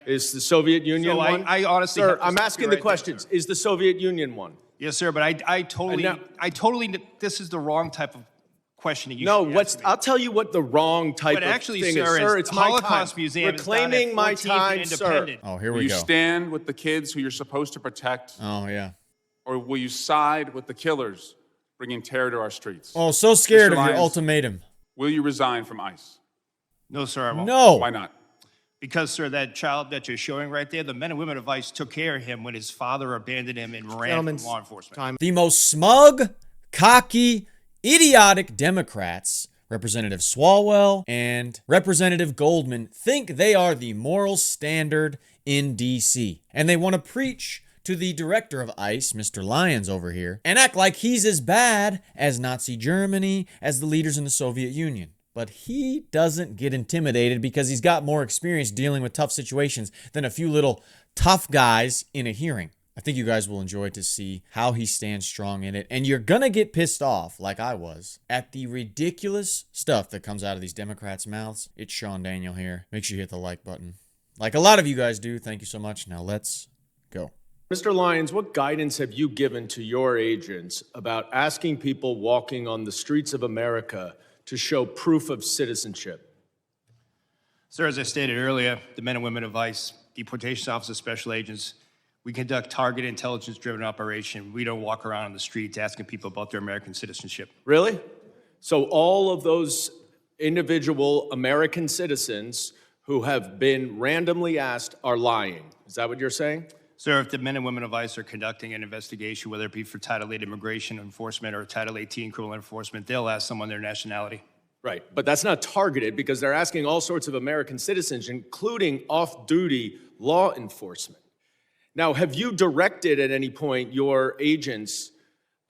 Is the Soviet Union one? I honestly, sir, I'm asking the questions. Is the Soviet Union one? Yes, sir. But I totally. This is the wrong type of questioning. I'll tell you what the wrong type of actually, thing sir, is. Sir, it's my Holocaust time. Museum Reclaiming my time, sir. Oh, here we Will you go. stand with the kids who you're supposed to protect? Oh, yeah. Or will you side with the killers bringing terror to our streets? Oh, so scared Mr. of your Lyons, ultimatum. Will you resign from ICE? No, sir, I won't. No. Why not? Because, sir, that child that you're showing right there, the men and women of ICE took care of him when his father abandoned him and ran from law enforcement. The most smug, cocky, idiotic Democrats, Representative Swalwell and Representative Goldman, think they are the moral standard in D.C. And they want to preach to the director of ICE, Mr. Lyons over here, and act like he's as bad as Nazi Germany, as the leaders in the Soviet Union. But he doesn't get intimidated because he's got more experience dealing with tough situations than a few little tough guys in a hearing. I think you guys will enjoy to see how he stands strong in it. And you're going to get pissed off, like I was, at the ridiculous stuff that comes out of these Democrats' mouths. It's itsSeanDaniel here. Make sure you hit the like button, like a lot of you guys do. Thank you so much. Now let's go. Mr. Lyons, what guidance have you given to your agents about asking people walking on the streets of America to show proof of citizenship? Sir, as I stated earlier, the men and women of ICE, deportation officers, special agents, we conduct targeted intelligence-driven operation. We don't walk around on the streets asking people about their American citizenship. Really? So all of those individual American citizens who have been randomly asked are lying. Is that what you're saying? Sir, if the men and women of ICE are conducting an investigation, whether it be for Title VIII immigration enforcement or Title 18 criminal enforcement, they'll ask someone their nationality. Right, but that's not targeted because they're asking all sorts of American citizens, including off-duty law enforcement. Now, have you directed at any point your agents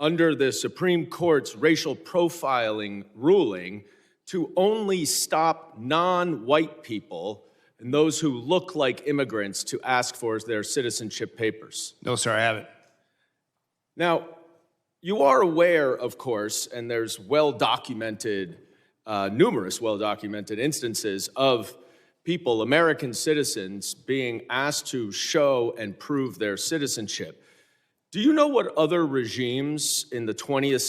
under the Supreme Court's racial profiling ruling to only stop non-white people and those who look like immigrants to ask for their citizenship papers? No, sir, I haven't. Now, you are aware, of course, and there's well-documented, numerous well-documented instances of people, American citizens, being asked to show and prove their citizenship. Do you know what other regimes in the 20th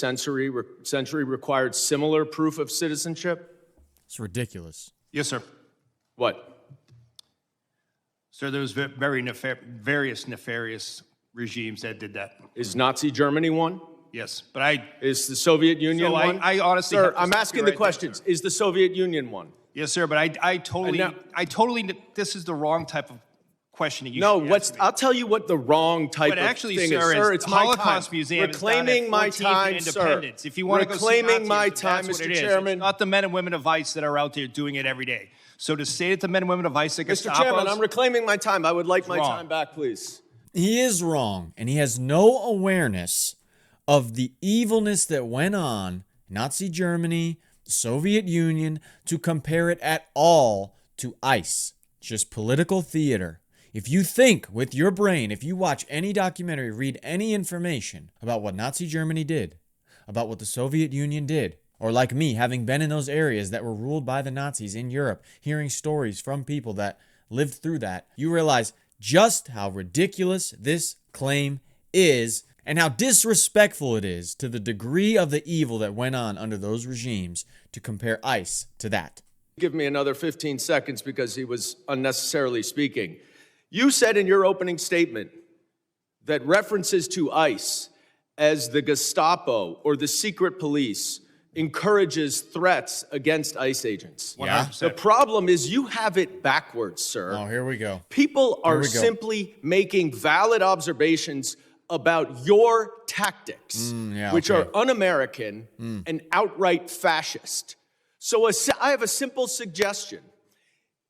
century required similar proof of citizenship? It's ridiculous. Yes, sir. What? Sir, there was various nefarious regimes that did that. Is Nazi Germany one? Yes, but Is the Soviet Union one? I honestly... Sir, I'm asking the questions. Is the Soviet Union one? Yes, sir, but I totally, this is the wrong type of questioning. I'll tell you what the wrong type of actually, thing sir, is. Sir, it's my Holocaust time. Museum Reclaiming my time, sir. If you want to go see Reclaiming my Nazis, time, that's what Mr. it is. Chairman. It's not the men and women of ICE that are out there doing it every day. So to say that the men and women of ICE that can Mr. stop Chairman, us, I'm reclaiming my time. I would like my wrong. time back, please. He is wrong, and he has no awareness of the evilness that went on in Nazi Germany, the Soviet Union, to compare it at all to ICE. Just political theater. If you think with your brain, if you watch any documentary, read any information about what Nazi Germany did, about what the Soviet Union did, or like me, having been in those areas that were ruled by the Nazis in Europe, hearing stories from people that lived through that, you realize just how ridiculous this claim is and how disrespectful it is to the degree of the evil that went on under those regimes to compare ICE to that. Give me another 15 seconds because he was unnecessarily speaking. You said in your opening statement that references to ICE as the Gestapo or the secret police encourages threats against ICE agents. Yeah. 100%. The problem is you have it backwards, sir. Oh, here we go. People are we go. simply making valid observations about your tactics, which are un-American and outright fascist. So I have a simple suggestion.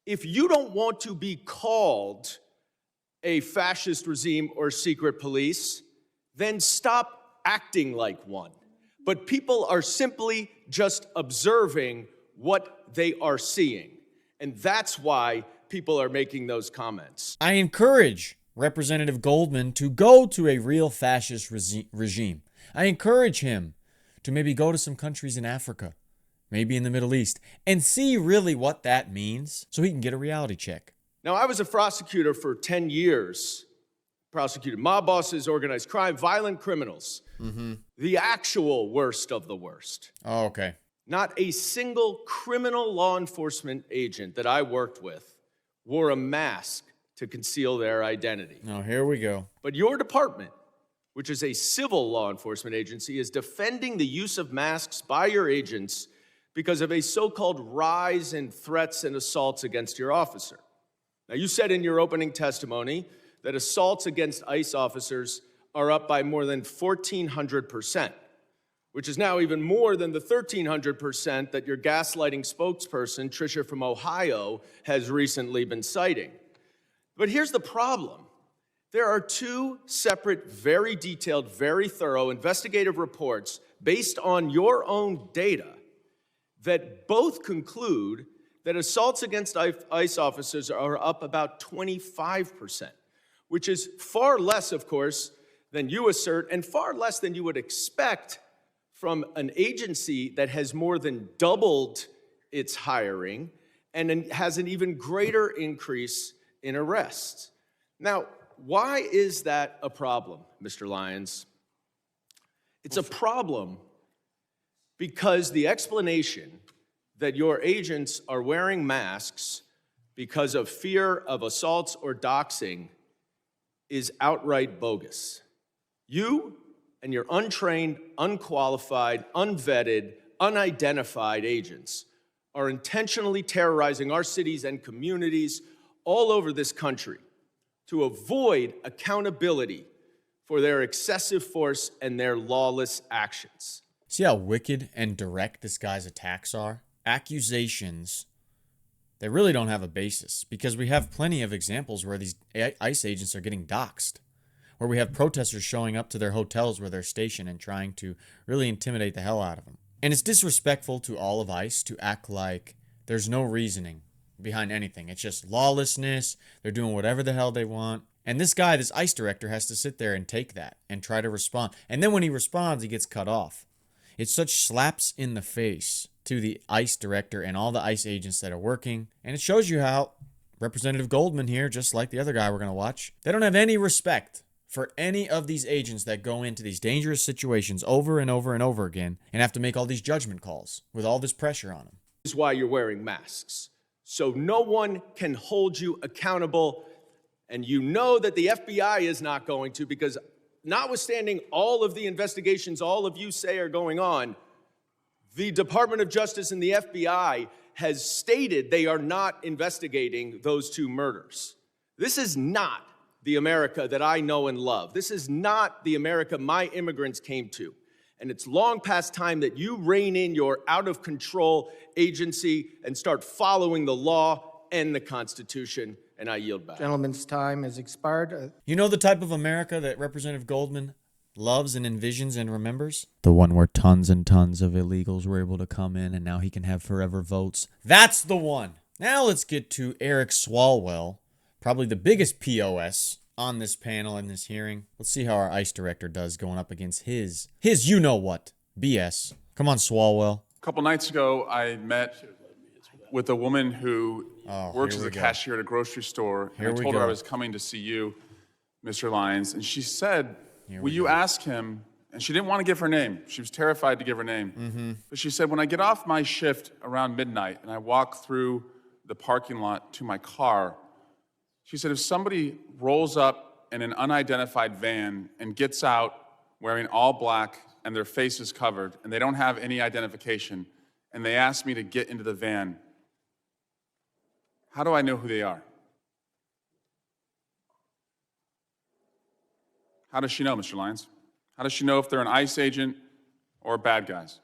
If you don't want to be called a fascist regime or secret police, then stop acting like one. But people are simply just observing what they are seeing. And that's why people are making those comments. I encourage Representative Goldman to go to a real fascist regime. I encourage him to maybe go to some countries in Africa, maybe in the Middle East, and see really what that means so he can get a reality check. Now, I was a prosecutor for 10 years, prosecuted mob bosses, organized crime, violent criminals, the actual worst of the worst. Oh, okay. Not a single criminal law enforcement agent that I worked with wore a mask to conceal their identity. Oh, here we go. But your department, which is a civil law enforcement agency, is defending the use of masks by your agents because of a so-called rise in threats and assaults against your officer. Now, you said in your opening testimony that assaults against ICE officers are up by more than 1,400%, which is now even more than the 1,300% that your gaslighting spokesperson, Tricia from Ohio, has recently been citing. But here's the problem. There are two separate, very detailed, very thorough investigative reports based on your own data that both conclude that assaults against ICE officers are up about 25%, which is far less, of course, than you assert, and far less than you would expect from an agency that has more than doubled its hiring and has an even greater increase in arrests. Now, why is that a problem, Mr. Lyons? It's a problem because the explanation that your agents are wearing masks because of fear of assaults or doxing is outright bogus. You and your untrained, unqualified, unvetted, unidentified agents are intentionally terrorizing our cities and communities all over this country to avoid accountability for their excessive force and their lawless actions. See how wicked and direct this guy's attacks are? Accusations that really don't have a basis, because we have plenty of examples where these ICE agents are getting doxxed, where we have protesters showing up to their hotels where they're stationed and trying to really intimidate the hell out of them. And it's disrespectful to all of ICE to act like there's no reasoning behind anything. It's just lawlessness. They're doing whatever the hell they want. And this guy, this ICE director, has to sit there and take that and try to respond. And then when he responds, he gets cut off. It's such slaps in the face to the ICE director and all the ICE agents that are working. And it shows you how Representative Goldman here, just like the other guy we're going to watch, they don't have any respect for any of these agents that go into these dangerous situations over and over and over again and have to make all these judgment calls with all this pressure on them. This is why you're wearing masks. So no one can hold you accountable. And you know that the FBI is not going to, because notwithstanding all of the investigations all of you say are going on, the Department of Justice and the FBI has stated they are not investigating those two murders. This is not the America that I know and love. This is not the America my immigrants came to. And it's long past time that you rein in your out-of-control agency and start following the law and the Constitution. And I yield back. Gentleman's time has expired. You know the type of America that Representative Goldman loves and envisions and remembers? The one where tons and tons of illegals were able to come in and now he can have forever votes. That's the one. Now let's get to Eric Swalwell, probably the biggest POS on this panel in this hearing. Let's see how our ICE director does going up against his you-know-what BS. Come on, Swalwell. A couple nights ago, I met with a woman who works as a cashier at a grocery store, and I told her I was coming to see you, Mr. Lyons, and she said, will you ask him, and she didn't want to give her name. She was terrified to give her name. But she said, when I get off my shift around midnight and I walk through the parking lot to my car, she said, if somebody rolls up in an unidentified van and gets out wearing all black and their face is covered and they don't have any identification and they ask me to get into the van, how do I know who they are? How does she know, Mr. Lyons? How does she know if they're an ICE agent or bad guys?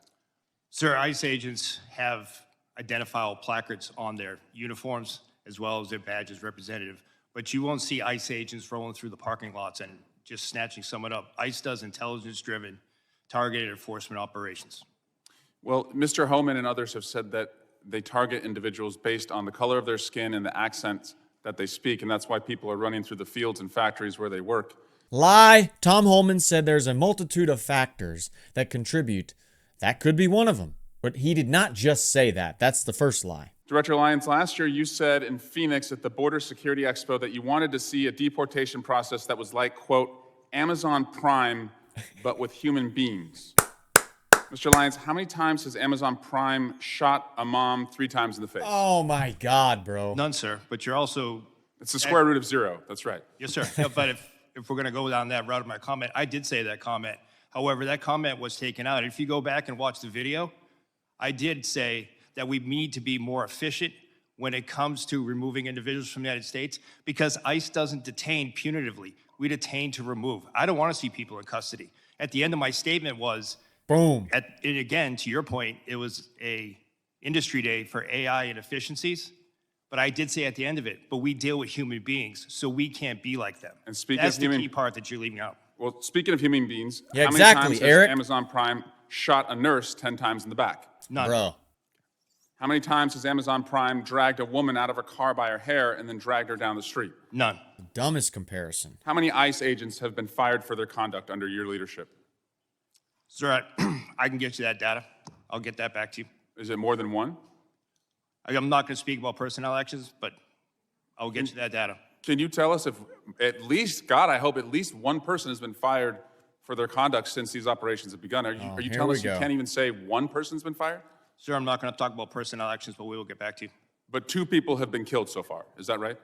Sir, ICE agents have identifiable placards on their uniforms as well as their badges representative, but you won't see ICE agents rolling through the parking lots and just snatching someone up. ICE does intelligence-driven, targeted enforcement operations. Well, Mr. Homan and others have said that they target individuals based on the color of their skin and the accents that they speak, and that's why people are running through the fields and factories where they work. Lie. Tom Holman said there's a multitude of factors that contribute. That could be one of them. But he did not just say that. That's the first lie. Director Lyons, last year you said in Phoenix at the Border Security Expo that you wanted to see a deportation process that was like, quote, Amazon Prime, but with human beings. Mr. Lyons, how many times has Amazon Prime shot a mom 3 times in the face? Oh my God, bro. None, sir. But you're also... It's the square root of 0. That's right. Yes, sir. No, but if we're going to go down that route of my comment, I did say that comment. However, that comment was taken out. If you go back and watch the video, I did say that we need to be more efficient when it comes to removing individuals from the United States because ICE doesn't detain punitively. We detain to remove. I don't want to see people in custody. At the end of my statement was, boom. Again, to your point, it was a industry day for AI and efficiencies, but I did say at the end of it, but we deal with human beings, so we can't be like them. And speaking That's of the key part that you're leaving out. Well, speaking of human beings, yeah, how many times has Amazon Prime shot a nurse 10 times in the back? None. Bro. How many times has Amazon Prime dragged a woman out of her car by her hair and then dragged her down the street? None. The dumbest comparison. How many ICE agents have been fired for their conduct under your leadership? Sir, I can get you that data. I'll get that back to you. Is it more than 1? I'm not going to speak about personnel actions, but I'll get you that data. Can you tell us if at least, God, I hope at least 1 person has been fired for their conduct since these operations have begun? Are you telling us you can't even say 1 person's been fired? Sir, I'm not going to talk about personnel actions, but we will get back to you. But 2 people have been killed so far. Is that right?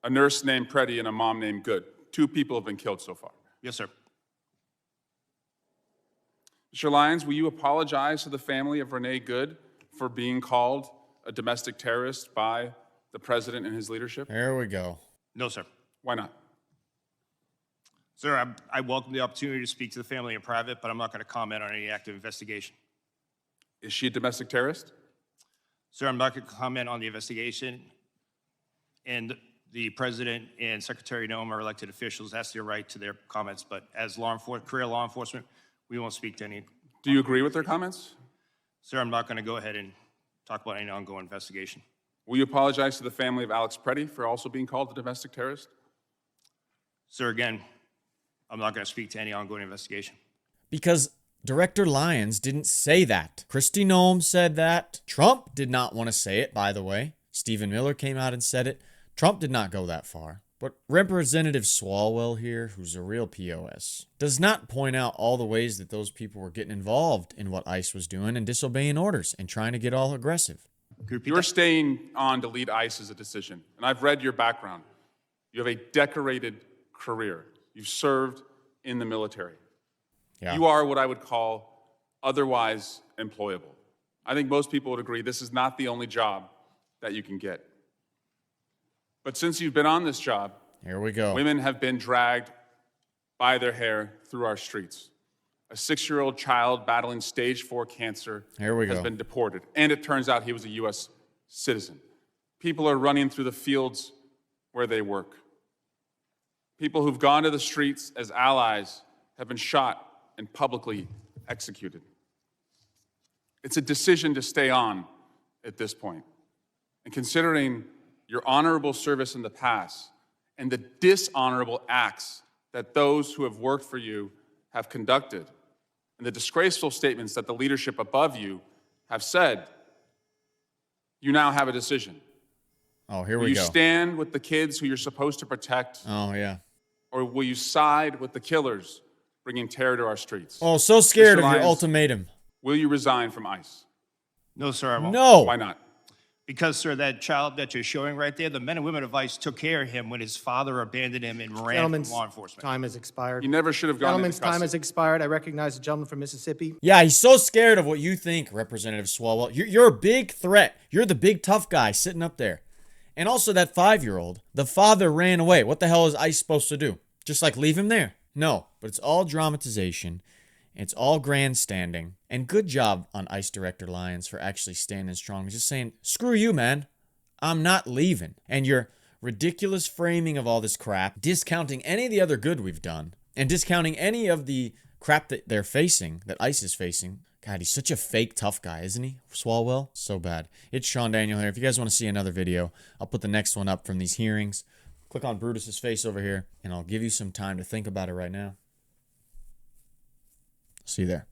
A nurse named Preddy and a mom named Good. 2 people have been killed so far. Yes, sir. Mr. Lyons, will you apologize to the family of Renee Good for being called a domestic terrorist by the president and his leadership? There we go. No, sir. Why not? Sir, I welcome the opportunity to speak to the family in private, but I'm not going to comment on any active investigation. Is she a domestic terrorist? Sir, I'm not going to comment on the investigation. And the president and Secretary Noem are elected officials. That's their right to their comments. But as career law enforcement, we won't speak to any. Do you agree with their comments? Sir, I'm not going to go ahead and talk about any ongoing investigation. Will you apologize to the family of Alex Preddy for also being called a domestic terrorist? Sir, again, I'm not going to speak to any ongoing investigation. Because Director Lyons didn't say that. Kristi Noem said that. Trump did not want to say it, by the way. Stephen Miller came out and said it. Trump did not go that far. But Representative Swalwell here, who's a real POS, does not point out all the ways that those people were getting involved in what ICE was doing and disobeying orders and trying to get all aggressive. You're staying on to lead ICE as a decision. And I've read your background. You have a decorated career. You've served in the military. Yeah. You are what I would call otherwise employable. I think most people would agree this is not the only job that you can get. But since you've been on this job, here we go. Women have been dragged by their hair through our streets. A 6-year-old child battling stage 4 cancer has been deported. And it turns out he was a U.S. citizen. People are running through the fields where they work. People who've gone to the streets as allies have been shot and publicly executed. It's a decision to stay on at this point. And considering your honorable service in the past and the dishonorable acts that those who have worked for you have conducted, and the disgraceful statements that the leadership above you have said, you now have a decision. Oh, here we go. Will you stand with the kids who you're supposed to protect? Oh, yeah. Or will you side with the killers bringing terror to our streets? Oh, so scared of Lyons, your ultimatum. Will you resign from ICE? No, sir, I won't. No. Why not? Because, sir, that child that you're showing right there, the men and women of ICE took care of him when his father abandoned him and ran from law enforcement. Time has expired. You never should have gone Gentleman's into custody. time has expired. I recognize the gentleman from Mississippi. Yeah, he's so scared of what you think, Representative Swalwell. You're a big threat. You're the big tough guy sitting up there. And also that 5-year-old, the father ran away. What the hell is ICE supposed to do? Just like leave him there? No, but it's all dramatization. It's all grandstanding. And good job on ICE Director Lyons for actually standing strong. Just saying, screw you, man. I'm not leaving. And your ridiculous framing of all this crap, discounting any of the other good we've done, and discounting any of the crap that they're facing, that ICE is facing. God, he's such a fake tough guy, isn't he? Swalwell? So bad. It's Sean Daniel here. If you guys want to see another video, I'll put the next one up from these hearings. Click on Brutus's face over here, and I'll give you some time to think about it right now. See you there.